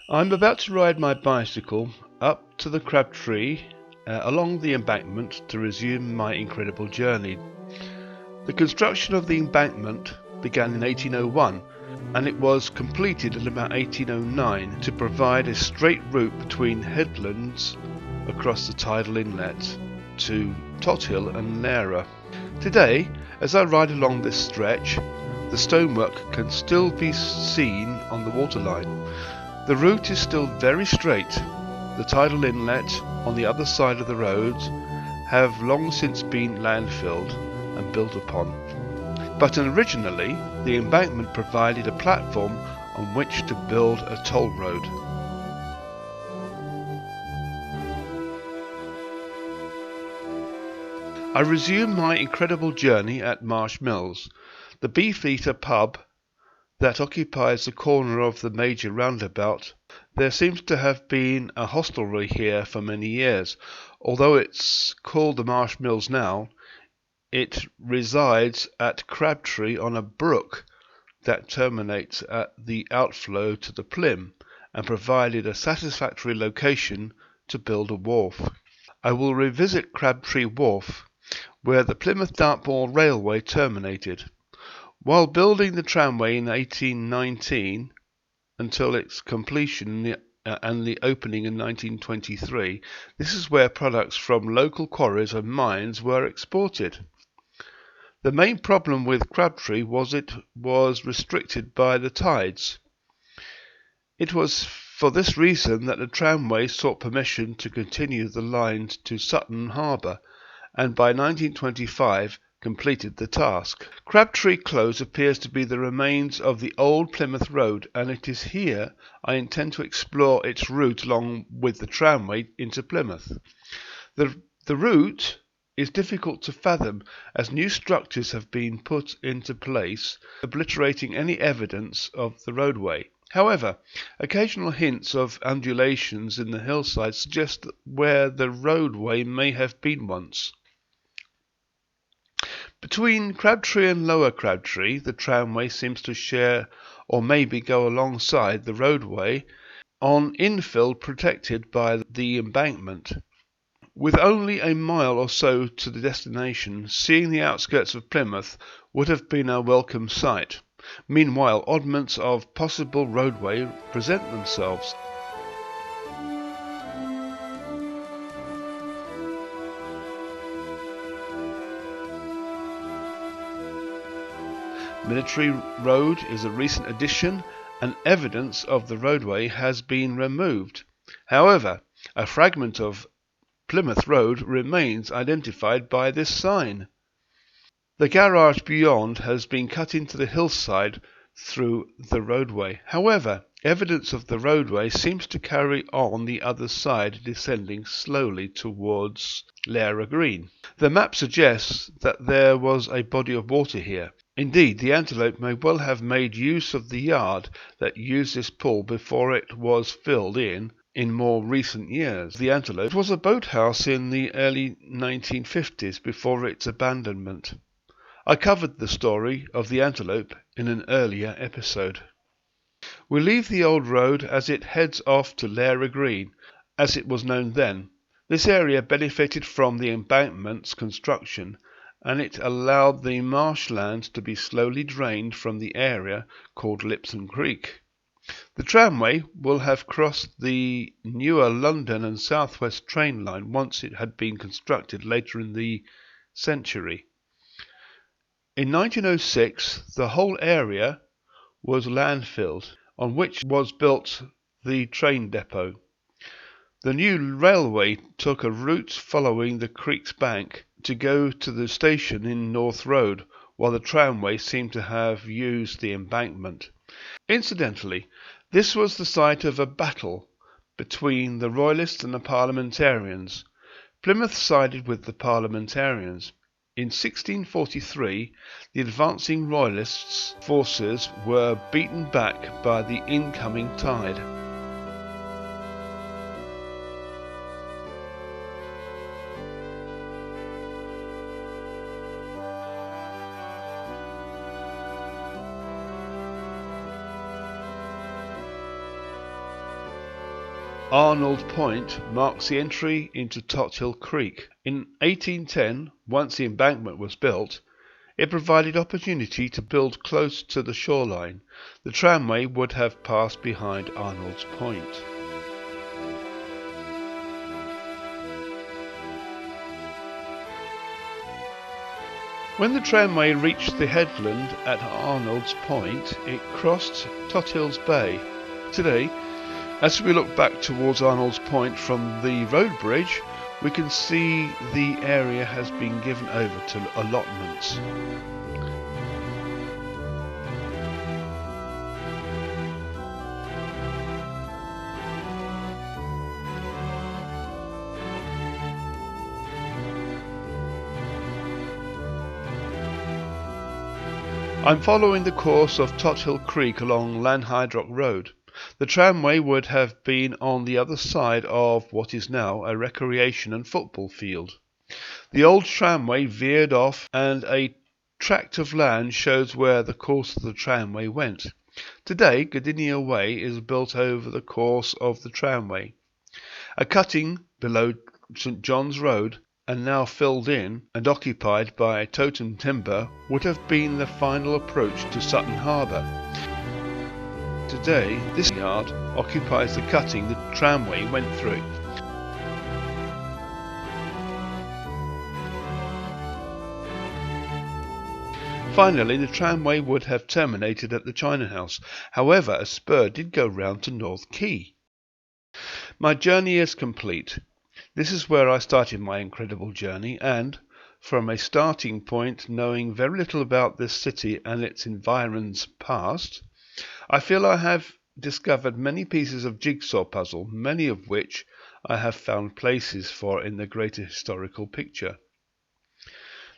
I'm about to ride my bicycle up to the Crabtree along the embankment to resume my incredible journey. The construction of the embankment began in 1801 and it was completed in about 1809 to provide a straight route between headlands across the tidal inlet to Tothill and Lara. Today, as I ride along this stretch, the stonework can still be seen on the waterline. The route is still very straight. The tidal inlet on the other side of the road have long since been landfilled and built upon. But originally, the embankment provided a platform on which to build a toll road. I resume my incredible journey at Marsh Mills, the Beefeater pub that occupies the corner of the major roundabout. There seems to have been a hostelry here for many years. Although it's called the Marsh Mills now, it resides at Crabtree on a brook that terminates at the outflow to the Plym and provided a satisfactory location to build a wharf. I will revisit Crabtree Wharf, where the Plymouth Dartmoor Railway terminated. While building the tramway in 1819 until its completion and the opening in 1923, this is where products from local quarries and mines were exported. The main problem with Crabtree was it was restricted by the tides. It was for this reason that the tramway sought permission to continue the line to Sutton Harbour, and by 1925 completed the task. Crabtree Close appears to be the remains of the old Plymouth Road, and it is here I intend to explore its route along with the tramway into Plymouth. The route is difficult to fathom as new structures have been put into place, obliterating any evidence of the roadway. However, occasional hints of undulations in the hillside suggest where the roadway may have been once. Between Crabtree and Lower Crabtree, the tramway seems to share or maybe go alongside the roadway on infill protected by the embankment. With only a mile or so to the destination, seeing the outskirts of Plymouth would have been a welcome sight. Meanwhile, oddments of possible roadway present themselves. Military Road is a recent addition and evidence of the roadway has been removed. However, a fragment of Plymouth Road remains identified by this sign. The garage beyond has been cut into the hillside through the roadway. However, evidence of the roadway seems to carry on the other side, descending slowly towards Lara Green. The map suggests that there was a body of water here. Indeed, the Antelope may well have made use of the yard that used this pool before it was filled in more recent years. The Antelope was a boathouse in the early 1950s before its abandonment. I covered the story of the Antelope in an earlier episode. We leave the old road as it heads off to Lara Green, as it was known then. This area benefited from the embankment's construction, and it allowed the marshland to be slowly drained from the area called Lipson Creek. The tramway will have crossed the newer London and South West train line once it had been constructed later in the century. In 1906, the whole area was landfilled, on which was built the train depot. The new railway took a route following the creek's bank to go to the station in North Road, while the tramway seemed to have used the embankment. Incidentally, this was the site of a battle between the Royalists and the Parliamentarians. Plymouth sided with the Parliamentarians. In 1643, the advancing Royalists' forces were beaten back by the incoming tide. Arnold Point marks the entry into Tothill Creek. In 1810, once the embankment was built, it provided opportunity to build close to the shoreline. The tramway would have passed behind Arnold's Point. When the tramway reached the headland at Arnold's Point, it crossed Tothill's Bay. Today, as we look back towards Arnold's Point from the road bridge, we can see the area has been given over to allotments. I'm following the course of Tothill Creek along Lanhydrock Road. The tramway would have been on the other side of what is now a recreation and football field. The old tramway veered off and a tract of land shows where the course of the tramway went. Today, Gardenia Way is built over the course of the tramway. A cutting below St John's Road, and now filled in and occupied by totem timber, would have been the final approach to Sutton Harbour. Today, this yard occupies the cutting the tramway went through. Finally, the tramway would have terminated at the China House. However, a spur did go round to North Quay. My journey is complete. This is where I started my incredible journey, and, from a starting point knowing very little about this city and its environs past, I feel I have discovered many pieces of jigsaw puzzle, many of which I have found places for in the greater historical picture.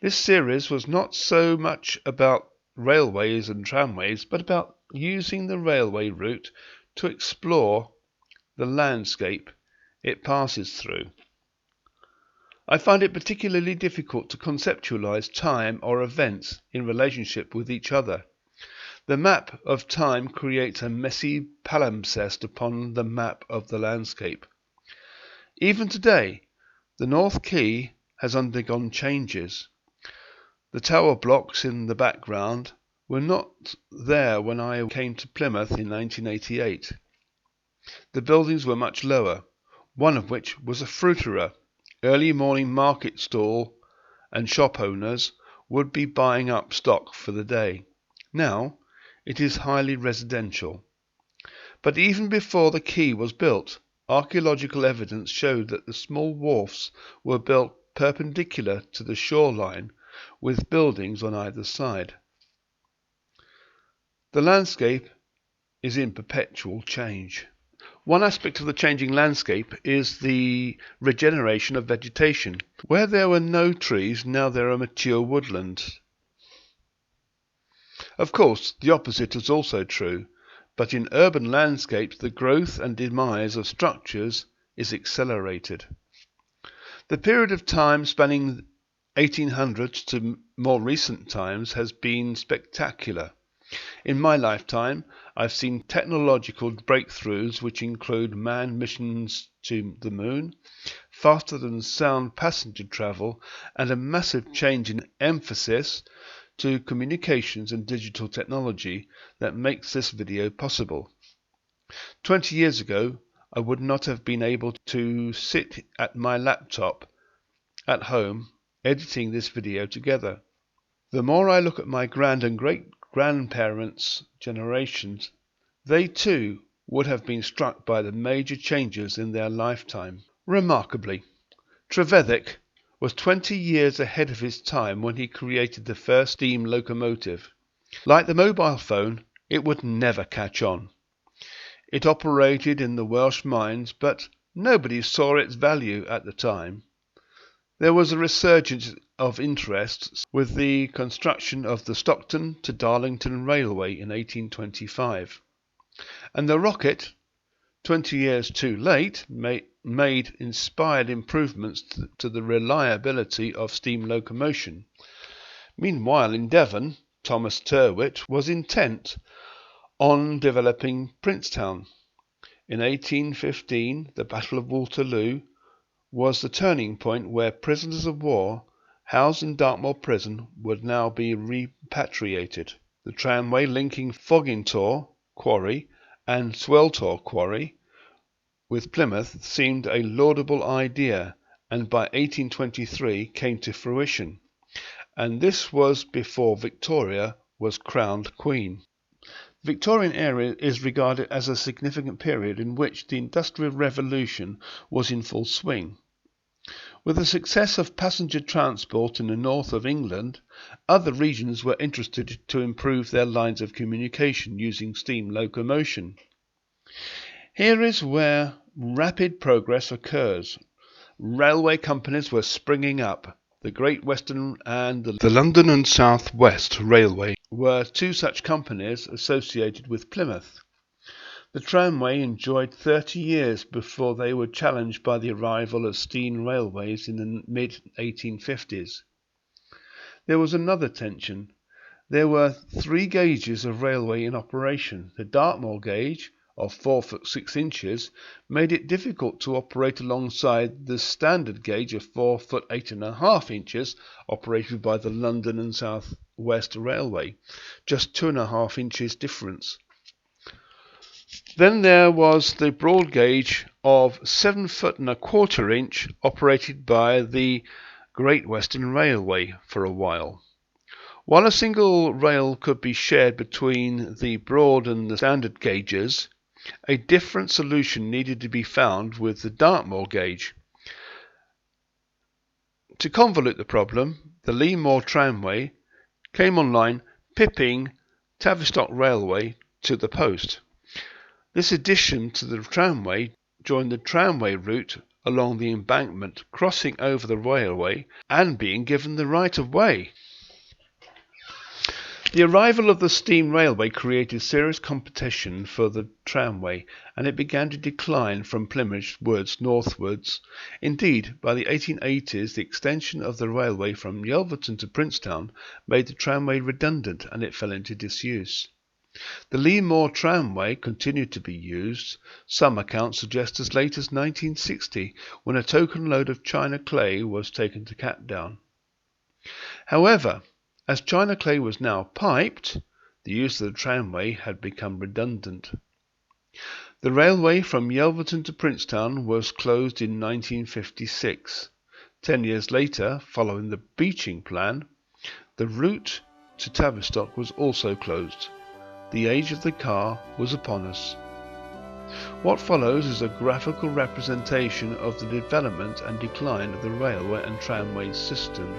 This series was not so much about railways and tramways, but about using the railway route to explore the landscape it passes through. I find it particularly difficult to conceptualize time or events in relationship with each other. The map of time creates a messy palimpsest upon the map of the landscape. Even today, the North Quay has undergone changes. The tower blocks in the background were not there when I came to Plymouth in 1988. The buildings were much lower, one of which was a fruiterer. Early morning market stall and shop owners would be buying up stock for the day. Now it is highly residential. But even before the quay was built, archaeological evidence showed that the small wharfs were built perpendicular to the shoreline with buildings on either side. The landscape is in perpetual change. One aspect of the changing landscape is the regeneration of vegetation. Where there were no trees, now there are mature woodlands. Of course, the opposite is also true, but in urban landscapes the growth and demise of structures is accelerated. The period of time spanning 1800s to more recent times has been spectacular. In my lifetime, I've seen technological breakthroughs which include manned missions to the moon, faster than sound passenger travel, and a massive change in emphasis to communications and digital technology that makes this video possible. 20 years ago, I would not have been able to sit at my laptop at home editing this video together. The more I look at my grand and great-grandparents' generations, they too would have been struck by the major changes in their lifetime. Remarkably, Trevithick was 20 years ahead of his time when he created the first steam locomotive. Like the mobile phone, it would never catch on. It operated in the Welsh mines, but nobody saw its value at the time. There was a resurgence of interest with the construction of the Stockton to Darlington Railway in 1825, and the rocket, 20 years too late, made inspired improvements to the reliability of steam locomotion. Meanwhile, in Devon, Thomas Tyrwhitt was intent on developing Princetown. In 1815, the Battle of Waterloo was the turning point where prisoners of war housed in Dartmoor prison would now be repatriated. The tramway linking Fogintor Quarry and Sweltor Quarry with Plymouth seemed a laudable idea, and by 1823 came to fruition, and this was before Victoria was crowned Queen. The Victorian era is regarded as a significant period in which the Industrial Revolution was in full swing. With the success of passenger transport in the north of England, other regions were interested to improve their lines of communication using steam locomotion. Here is where rapid progress occurs. Railway companies were springing up. The Great Western and the London and South West Railway were two such companies associated with Plymouth. The tramway enjoyed 30 years before they were challenged by the arrival of steam railways in the mid-1850s. There was another tension. There were 3 gauges of railway in operation. The Dartmoor gauge, of 4 foot 6 inches, made it difficult to operate alongside the standard gauge of 4 foot 8.5 inches operated by the London and South West Railway, just 2.5 inches difference. Then there was the broad gauge of 7 foot 1/4 inch operated by the Great Western Railway for a while. While a single rail could be shared between the broad and the standard gauges, a different solution needed to be found with the Dartmoor gauge. To convolute the problem, the Leamore tramway came online, pipping Tavistock Railway to the post. This addition to the tramway joined the tramway route along the embankment, crossing over the railway and being given the right of way. The arrival of the steam railway created serious competition for the tramway, and it began to decline from Plymouth Woods northwards. Indeed, by the 1880s, the extension of the railway from Yelverton to Princetown made the tramway redundant, and it fell into disuse. The Leamore tramway continued to be used. Some accounts suggest as late as 1960, when a token load of China clay was taken to Capdown. However, as China clay was now piped, the use of the tramway had become redundant. The railway from Yelverton to Princetown was closed in 1956. 10 years later, following the Beeching Plan, the route to Tavistock was also closed. The age of the car was upon us. What follows is a graphical representation of the development and decline of the railway and tramway system.